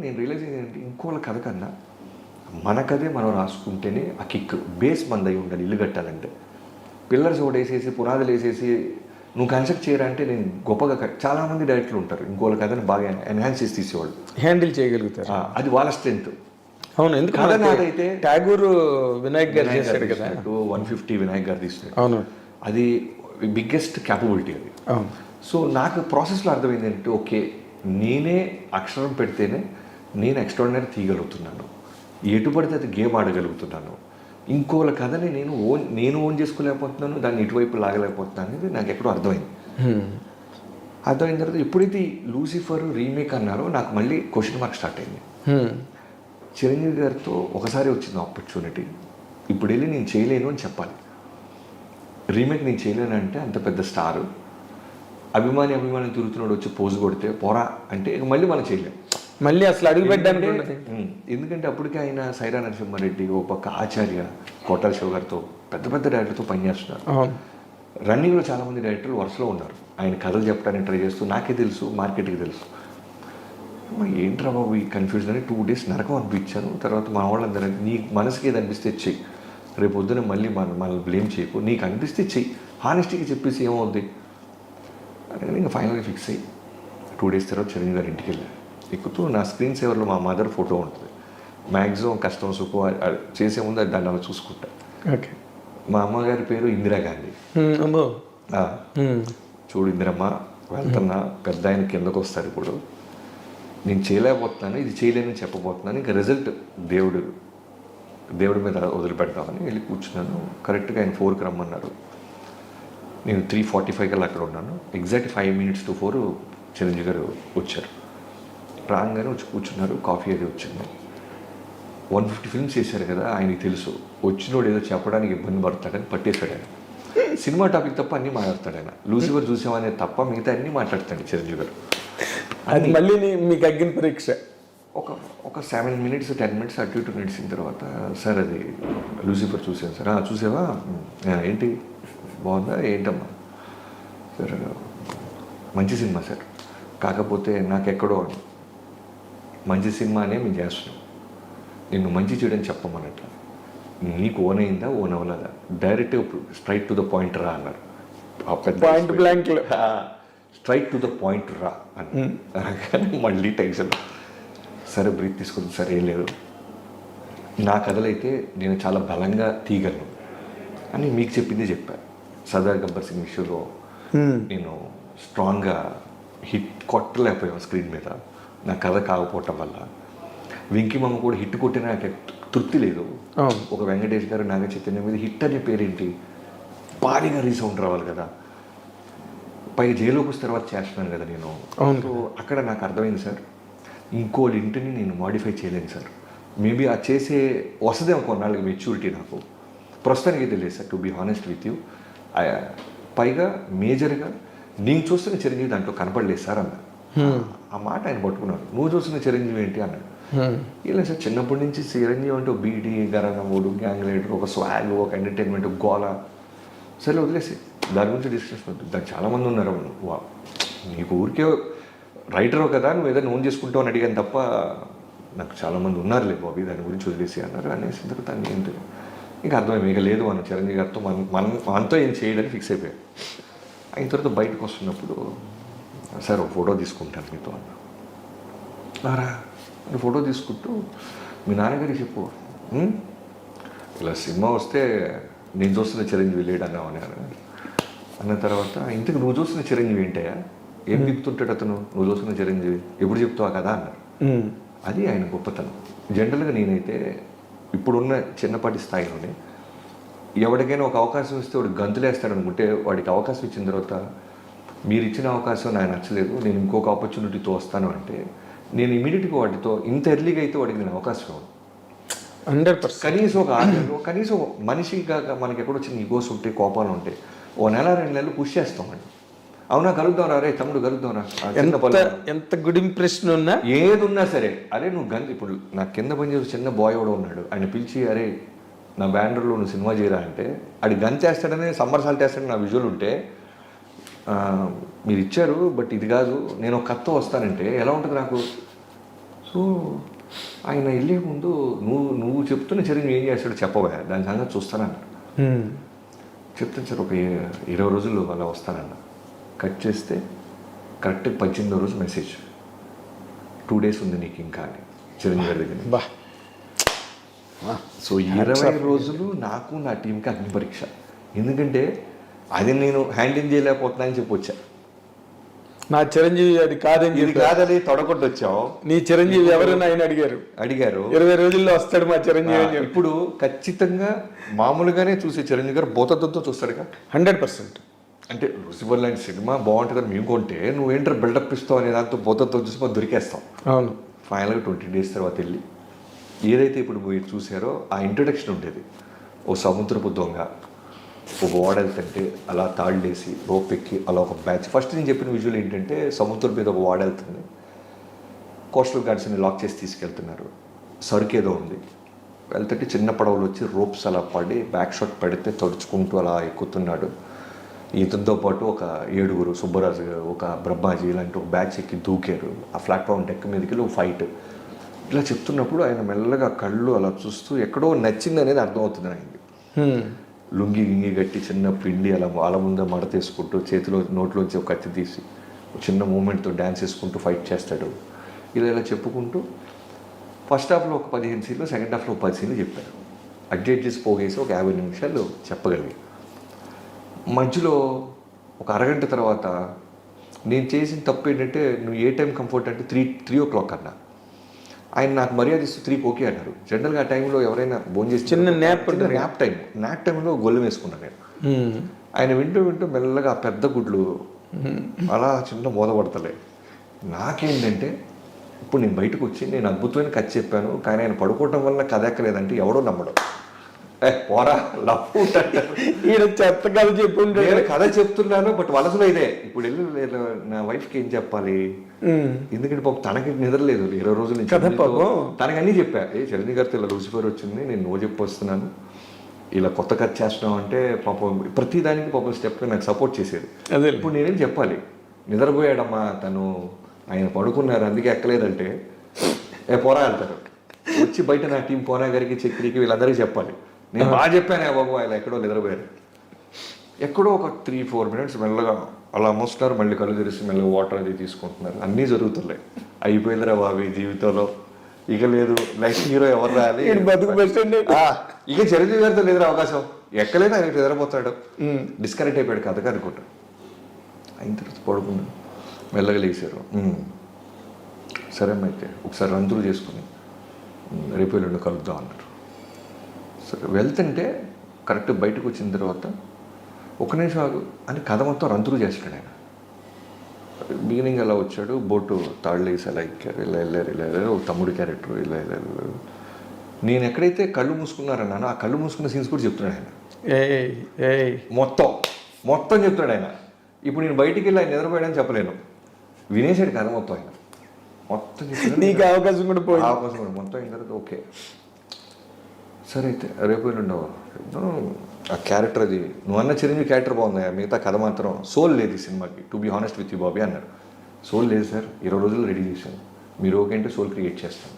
నేను రియలైజ్ ఏంటంటే ఇంకోళ్ళ కథ కన్నా మన కథే మనం రాసుకుంటేనే ఆ కిక్ బేస్ మందై ఉండాలి. ఇల్లు కట్టాలంటే పిల్లర్స్ ఒకటి వేసేసి పునాదులు వేసేసి నువ్వు కన్స్ట్రక్ట్ చేయరంటే నేను గొప్పగా చాలామంది డైరెక్టర్లు ఉంటారు ఇంకోళ్ళ కథని బాగా ఎన్హాన్స్ చేసి తీసేవాళ్ళు, హ్యాండిల్ చేయగలుగుతారు. అది వాళ్ళ స్ట్రెంత్. అవును, ఎందుకంటే అదైతే ట్యాగూర్ వినాయక్ గారు చేశాడు కదా, 150 వినాయక్ గారు తీసినాడు. అవును, అది బిగ్గెస్ట్ క్యాపబిలిటీ అది. అవును. సో నాకు ప్రాసెస్లో అర్థమైంది ఏంటంటే ఓకే, నేనే అక్షరం పెడితేనే నేను ఎక్స్ట్రాడినరీ తీయగలుగుతున్నాను, ఎటు పడితే అది గేమ్ ఆడగలుగుతున్నాను. ఇంకోళ్ళ కథని నేను ఓన్ చేసుకోలేకపోతున్నాను, దాన్ని ఇటువైపు లాగలేకపోతున్నాను అనేది నాకు ఎక్కడో అర్థమైంది. అర్థమైన తర్వాత ఎప్పుడైతే లూసిఫర్ రీమేక్ అన్నారో నాకు మళ్ళీ క్వశ్చన్ మార్క్ స్టార్ట్ అయింది. చిరంజీవి గారితో ఒకసారి వచ్చింది ఆపర్చునిటీ, ఇప్పుడు వెళ్ళి నేను చేయలేను అని చెప్పాలి. రీమేక్ నేను చేయలేను అంటే అంత పెద్ద స్టారు అభిమాని తిరుగుతున్నాడు వచ్చి పోజు కొడితే పోరా అంటే మళ్ళీ మనం చేయలేం, మళ్ళీ అసలు అడుగు పెట్టడానికి. ఎందుకంటే అప్పటికే ఆయన సైరా నరసింహారెడ్డి, ఓ పక్క ఆచార్య, కోటాల శివ గారితో పెద్ద పెద్ద డైరెక్టర్తో పనిచేస్తున్నారు. రన్నింగ్లో చాలామంది డైరెక్టర్లు వరుసలో ఉన్నారు, ఆయన కథలు చెప్పడానికి ట్రై చేస్తూ నాకే తెలుసు, మార్కెట్కి తెలుసు. ఏంట్రా బాబు ఈ కన్ఫ్యూజన్ అని 2 days నరకం అనిపించాను. తర్వాత మా వాళ్ళందరూ నీ మనసుకి ఏది అనిపిస్తే చెయ్యి, రేపు పొద్దున మళ్ళీ మనల్ని బ్లేమ్ చేయకు, నీకు అనిపిస్తే చెయ్యి, హానెస్టీగా చెప్పేసి ఏమవుద్ది అని ఇంకా ఫైనల్గా ఫిక్స్ అయ్యి 2 days తర్వాత చిరంజీవి గారి ఇంటికి వెళ్ళాను. ఎక్కుతూ నా స్క్రీన్ సేవర్లో మా మదర్ ఫోటో ఉంటుంది. మ్యాక్సిమం కష్టం సుఖం చేసే ముందు దాన్ని అలా చూసుకుంటా. ఓకే. మా అమ్మగారి పేరు ఇందిరాగాంధీ. చూడు ఇందిరమ్మ, వెళ్తున్నా, పెద్ద ఆయన కిందకు వస్తారు, ఇప్పుడు నేను చేయలేకపోతున్నాను, ఇది చేయలేనని చెప్పబోతున్నాను, ఇంకా రిజల్ట్ దేవుడి మీద వదిలిపెడతామని వెళ్ళి కూర్చున్నాను. కరెక్ట్గా ఆయన 4కి రమ్మన్నారు. నేను 3:45 కల్లా అక్కడ ఉన్నాను. ఎగ్జాక్ట్ 5 minutes to 4 చిరంజీవి గారు వచ్చారు. రాగానే వచ్చి కూర్చున్నారు, కాఫీ అది వచ్చింది. 150 films చేశారు కదా, ఆయనకి తెలుసు వచ్చినోడు ఏదో చెప్పడానికి ఇబ్బంది పడతాడని పట్టేశాడు ఆయన. సినిమా టాపిక్ తప్ప అన్నీ మాట్లాడతాడు ఆయన. లూసిఫర్ చూసామనే తప్ప మిగతా అన్నీ మాట్లాడతాడు చిరంజీవి గారు. అది మళ్ళీ మీకు అగ్గిన పరీక్ష. ఒక 7 minutes 10 minutes అటు ఇటు నడిచిన తర్వాత, సార్ అది లూసిఫర్ చూసాను సార్. చూసావా, ఏంటి బాగుందా, ఏంటమ్మా సార్, మంచి సినిమా సార్, కాకపోతే నాకెక్కడో మంచి సినిమానే మేము చేస్తున్నాం, నిన్ను మంచి చేయడం చెప్పమన్నట్టు, నీకు ఓన్ అయిందా ఓన్ అవ్వలేదా, direct straight to the point రా అన్నారు. పాయింట్ బ్లాంక్లో స్ట్రైట్ టు ద పాయింట్ రా అని అనగానే మళ్ళీ టెన్షన్. సరే బ్రీత్ తీసుకుంది, సరే ఏం లేదు, నా కథలైతే నేను చాలా బలంగా తీయగలను అని మీకు చెప్పింది చెప్పాను. సర్దార్ గబ్బర్ సింగ్ విషయంలో నేను స్ట్రాంగ్గా హిట్ కొట్టలేకపోయాను స్క్రీన్ మీద, నా కథ కాకపోవటం వల్ల. వెంకీమమ్మ కూడా హిట్ కొట్టిన నాకు తృప్తి లేదు. ఒక వెంకటేష్ గారు, నాగ చైతన్య మీద హిట్ అనే పేరేంటి, భారీగా రీసౌండ్ రావాలి కదా, పైగా జైల్లోకి వచ్చిన తర్వాత చేస్తున్నాను కదా నేను. సో అక్కడ నాకు అర్థమైంది సార్, ఇంకోళ్ళ ఇంటిని నేను మాడిఫై చేయలేను సార్. మేబీ ఆ చేసే వస్తుందేమో కొన్నాళ్ళకి మెచ్యూరిటీ నాకు, ప్రస్తుతానికి తెలియదు sir, to be honest with you. పైగా మేజర్గా నేను చూస్తున్న చిరంజీవి దాంట్లో కనపడలేదు సార్ అన్న. ఆ మాట ఆయన పట్టుకున్నాడు. నువ్వు చూస్తున్న చిరంజీవి ఏంటి అన్నాడు. ఇలా సార్ చిన్నప్పటి నుంచి చిరంజీవి అంటే బీటీ, గరనమూడు, గ్యాంగ్ లీడర్, ఒక స్వాగ్, ఒక ఎంటర్టైన్మెంట్, గోల, సరే వదిలేసి దాని గురించి డిస్కషన్ ఉంటుంది. దానికి చాలామంది ఉన్నారు. నీకు ఊరికే రైటరు కదా, నువ్వు ఏదైనా ఓన్ చేసుకుంటావు అని అడిగాను తప్ప నాకు చాలామంది ఉన్నారులే బాబీ, దాని గురించి వదిలేసి అన్నారు. అనేసి తర్వాత అన్నీ ఏంటి ఇంకా అర్థమైంది, ఇక లేదు మన చిరంజీవి గారితో మనతో ఏం చేయడానికి ఫిక్స్ అయిపోయాయి. అయిన తర్వాత బయటకు వస్తున్నప్పుడు, సార్ ఒక ఫోటో తీసుకుంటాను మీతో అన్నారా. ఫోటో తీసుకుంటూ మీ నాన్నగారికి చెప్పు, ఇలా సినిమా వస్తే నేను చూస్తున్న చిరంజీవి లేడు అన్నామని అన్న తర్వాత, ఇంతకు నువ్వు చూస్తున్న చిరంజీవి ఏంటయ్యా, ఏం దిగుతుంటాడు అతను, నువ్వు చూస్తున్న చిరంజీవి ఎప్పుడు చెప్తావా కదా అన్నారు. అది ఆయన గొప్పతనం. జనరల్గా నేనైతే ఇప్పుడున్న చిన్నపాటి స్థాయిలోనే ఎవరికైనా ఒక అవకాశం ఇస్తే వాడు గంతులేస్తాడు అనుకుంటే, వాడికి అవకాశం ఇచ్చిన తర్వాత మీరు ఇచ్చిన అవకాశం నాకు నచ్చలేదు, నేను ఇంకొక ఆపర్చునిటీతో వస్తాను అంటే, నేను ఇమీడియట్గా వాటితో ఇంత ఎర్లీగా అయితే వాడికి నేను అవకాశం ఇవ్వను. 100%. కనీసం ఒక ఆటలో కనీసం మనిషిగా మనకి ఎక్కడో చిన్న ఈగోస్ ఉంటాయి, కోపాలు ఉంటాయి, 1 నెల 2 నెలలు పుష్ చేస్తామండి. అవునా కలుద్దాం రా, రే తమ్ముడు కలుద్దాం రా, ఎంత గుడ్ ఇంప్రెషన్ ఉన్నా ఏది ఉన్నా సరే, అరే నువ్వు ఇప్పుడు నా కింద పనిచేసే చిన్న బాయ్ కూడా ఉన్నాడు, ఆయన పిలిచి అరే నా బ్యానర్లో నువ్వు సినిమా చేయరా అంటే, అది గంతేస్తాడని సమ్మర్ సాల్ట్ వేస్తాడని నా విజువల్ ఉంటే, మీరు ఇచ్చారు బట్ ఇది కాదు, నేను ఒక కథతో వస్తానంటే ఎలా ఉంటుంది నాకు. సో ఆయన వెళ్ళే ముందు నువ్వు చెప్తున్న చిరంజీవి ఏం చేస్తాడో చెప్పవా, దాని సంగతి చూస్తానన్నాడు. చెప్తాను సార్, ఒక 20 రోజుల్లో అలా వస్తానన్న. కట్ చేస్తే కరెక్ట్ 18వ రోజు మెసేజ్, 2 days ఉంది నీకు ఇంకా అని చిరంజీవి గారి దగ్గర. బా సో 20 రోజులు నాకు నా టీంకి అగ్ని పరీక్ష. ఎందుకంటే అది నేను హ్యాండిల్ చేయలేకపోతున్నా అని చెప్పొచ్చా. నా చిరంజీవి అది కాదని ఇది కాదని తొడగొట్టు వచ్చావు. నీ చిరంజీవి ఎవరైనా ఆయన అడిగారు 20 రోజుల్లో వస్తాడు మా చిరంజీవి అని. ఇప్పుడు ఖచ్చితంగా మామూలుగానే చూసే చిరంజీవి గారు భూతత్వంతో చూస్తాడుగా 100%. అంటే లూసిఫర్ లాంటి సినిమా బాగుంటుందని మేము కొంటే నువ్వేంటారు బిల్డప్ ఇస్తావు అనే దాంతో భూతత్వం చూసి మనం దొరికేస్తాం. అవును. ఫైనల్గా 20 days తర్వాత వెళ్ళి ఏదైతే ఇప్పుడు మీరు చూసారో ఆ ఇంట్రడక్షన్ ఉండేది. ఓ సముద్రపు దొంగ ఒక ఓడెళ్తుంటే అలా తాళ్ళేసి రోప్ ఎక్కి అలా ఒక బ్యాచ్. ఫస్ట్ నేను చెప్పిన విజువల్ ఏంటంటే సముద్రం మీద ఒక ఓడెళ్తుంది, కోస్టల్ గార్డ్స్ని లాక్ చేసి తీసుకెళ్తున్నారు, సరుకు ఏదో ఉంది, వెళ్తుంటే చిన్న పడవలు వచ్చి రోప్స్ అలా పడి బ్యాక్ షాట్ పెడితే తడుచుకుంటూ అలా ఎక్కుతున్నాడు. ఇతనితో పాటు ఒక 7 సుబ్బరాజు, ఒక బ్రహ్మాజీ ఇలాంటి ఒక బ్యాచ్ ఎక్కి దూకారు. ఆ ప్లాట్ఫామ్ డెక్ మీదకి ఒక ఫైట్. ఇలా చెప్తున్నప్పుడు ఆయన మెల్లగా కళ్ళు అలా చూస్తూ ఎక్కడో నచ్చింది అనేది అర్థమవుతుంది ఆయనకి. లుంగి గింగి గట్టి చిన్న పిండి అలా వాళ్ళ ముందే మడతేసుకుంటూ చేతిలో నోట్లోంచి ఒక కత్తి తీసి చిన్న మూమెంట్తో డ్యాన్స్ వేసుకుంటూ ఫైట్ చేస్తాడు. ఇలా చెప్పుకుంటూ ఫస్ట్ హాఫ్లో ఒక 15 సీన్లు, సెకండ్ హాఫ్లో 10 సీన్లు చెప్పారు. అడ్జస్ట్ చేసి పోగేసి ఒక 50 నిమిషాలు చెప్పగలిగి మధ్యలో ఒక అరగంట తర్వాత నేను చేసిన తప్పు ఏంటంటే నువ్వు ఏ టైం కంఫర్ట్ అంటే 3 o'clock అన్నా. ఆయన నాకు మర్యాద ఇస్తూ 3కి ఓకే అన్నారు. జనరల్గా ఆ టైంలో ఎవరైనా భోజనం చేసి చిన్న న్యాప్ టైంలో గొల్లెం వేసుకున్నాను నేను. ఆయన వింటూ మెల్లగా పెద్ద గుడ్లు అలా చిన్న మోదపడతలే. నాకేంటంటే ఇప్పుడు నేను బయటకు వచ్చి నేను అద్భుతమైన కథ చెప్పాను, కానీ ఆయన పడుకోవటం వల్ల కథ ఎక్కలేదంటే ఎవడో నమ్మడం. పోరా లవ్ ఈయన చెత్త కథ చెప్పుంటే నేను కథ చెప్తున్నాను, బట్ వలసలో ఇదే. ఇప్పుడు వెళ్ళి నా వైఫ్కి ఏం చెప్పాలి, ఎందుకంటే పాపం తనకి నిద్రలేదు 20 రోజుల నుంచి. తనకి అన్నీ చెప్పా, చిరంజీవి గారితో ఇలా లూసిఫర్ వచ్చింది, నేను నో చెప్పి వస్తున్నాను, ఇలా కొత్త కథ చేస్తున్నాం అంటే పాపం ప్రతి దానికి పాపం స్టెప్గా నాకు సపోర్ట్ చేసేది. అదే ఇప్పుడు నేనేం చెప్పాలి, నిద్రపోయాడమ్మా తను, ఆయన పడుకున్నారు అందుకే ఎక్కలేదంటే పోరా అంటారు. వచ్చి బయట నా టీం పోనా గారికి చక్రికి వీళ్ళందరికీ చెప్పాలి నేను బాగా చెప్పానే బాబు, ఆయన ఎక్కడో నిద్రపోయారు. ఎక్కడో ఒక 3-4 minutes మెల్లగా అలా మోస్తున్నారు, మళ్ళీ కళ్ళు తెరిసి మెల్లగా వాటర్ అది తీసుకుంటున్నారు. అన్నీ జరుగుతున్నాయి. అయిపోయిందిరా బాబు జీవితంలో, ఇక లేదు నెక్స్ట్ హీరో ఎవరు రాలి, ఇక చిరంజీవి గారితో లేదురా అవకాశం, ఎక్కలేదు ఆయన నిద్రపోతాడు, డిస్కనెక్ట్ అయిపోయాడు కథగా అనుకుంటా. అయిన తర్వాత పడుకున్నాడు, మెల్లగా లేచారు. సరే అయితే ఒకసారి రంతులు చేసుకుని రేపు ఎల్లుండి కలుద్దాం అన్నారు. సరే వెళ్తుంటే కరెక్ట్ బయటకు వచ్చిన తర్వాత 1 నిమిషం ఆగు అని కథ మొత్తం రంతులు చేస్తాడు ఆయన. బిగినింగ్ అలా వచ్చాడు, బోటు తాళ్ళు వేసి అలా ఎక్కారు, ఇలా వెళ్ళారు ఒక తమ్ముడు క్యారెక్టర్ ఇలా వెళ్ళారు. నేను ఎక్కడైతే కళ్ళు మూసుకున్నారన్నానో ఆ కళ్ళు మూసుకున్న సీన్స్ కూడా చెప్తున్నాడు ఆయన. మొత్తం చెప్తున్నాడు ఆయన. ఇప్పుడు నేను బయటికి వెళ్ళి ఆయన నిద్రపోయాడని చెప్పలేను, వినేసాడు కథ మొత్తం ఆయన. మొత్తం నీకు అవకాశం కూడా పోయి మొత్తం అయిన తర్వాత ఓకే సరే అయితే రేపు ఉండవు ఆ క్యారెక్టర్, అది నువ్వు అన్న చిరంజీవి క్యారెక్టర్ బాగుంది, మిగతా కథ మాత్రం సోల్ లేదు ఈ సినిమాకి, to be honest with you Bobby అన్నారు. సోల్ లేదు సార్, 20 రోజులు రెడీ చేశాను, మీరు ఓకే అంటే సోల్ క్రియేట్ చేస్తాను.